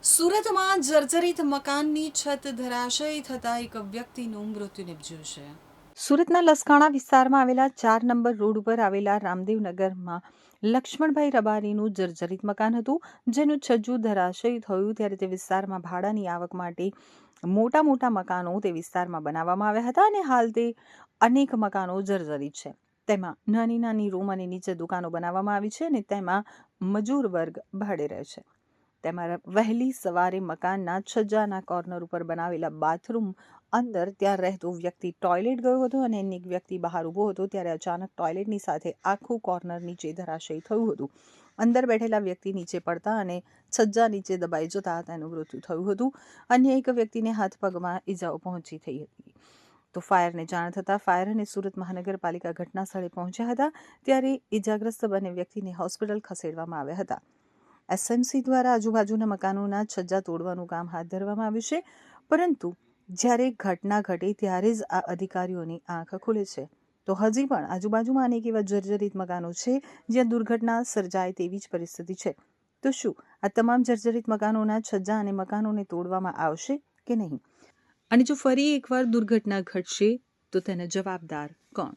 સુરતમાં જર્જરિત મકાનની છત ધરાશયી થતા એક વ્યક્તિનું મૃત્યુ નિપજ્યું છે. સુરતના લસકાણા વિસ્તારમાં આવેલા 4 નંબર રોડ ઉપર આવેલા રામદેવનગરમાં લક્ષ્મણભાઈ રબારીનું જર્જરિત મકાન હતું, જેનું છજ્જુ ધરાશયી થયું ત્યારે તે વિસ્તારમાં ભાડાની આવક માટે મોટા મકાનો તે વિસ્તારમાં બનાવવામાં આવ્યા હતા અને હાલ તે અનેક મકાનો જર્જરિત છે. તેમાં નાની રૂમ અને નીચે દુકાનો બનાવવામાં આવી છે અને તેમાં મજૂર વર્ગ ભાડે રહે છે. તેમાં વહેલી સવારે મકાનના છજ્જાના કોર્નર ઉપર બનાવેલા બાથરૂમ અંદર ત્યાં રહેતો વ્યક્તિ ટોયલેટ ગયો હતો અને અન્ય એક વ્યક્તિ બહાર ઊભો હતો ત્યારે અચાનક ટોયલેટની સાથે આખું કોર્નર નીચે ધરાશયી થયું હતું. અંદર બેઠેલા વ્યક્તિ નીચે પડતા અને છજ્જા નીચે દબાઈ જતા તેનું મૃત્યુ થયું હતું. અન્ય એક વ્યક્તિને હાથ પગમાં ઈજાઓ પહોંચી થઈ હતી. તો ફાયરને જાણ થતાં ફાયર અને સુરત મહાનગરપાલિકા ઘટના સ્થળે પહોંચ્યા હતા. ત્યારે ઈજાગ્રસ્ત બંને વ્યક્તિને હોસ્પિટલ ખસેડવામાં આવ્યા હતા. એસએમસી દ્વારા આજુબાજુના મકાનોના છજ્જા તોડવાનું કામ હાથ ધરવામાં આવ્યું છે, પરંતુ જ્યારે ઘટના ઘટે ત્યારે જ આ અધિકારીઓની આંખ ખુલે છે. તો હજી પણ આજુબાજુમાં અનેક એવા જર્જરિત મકાનો છે જ્યાં દુર્ઘટના સર્જાય તેવી જ પરિસ્થિતિ છે. તો શું આ તમામ જર્જરિત મકાનોના છજ્જા અને મકાનોને તોડવામાં આવશે કે નહીં? અને જો ફરી એકવાર દુર્ઘટના ઘટશે તો તેના જવાબદાર કોણ?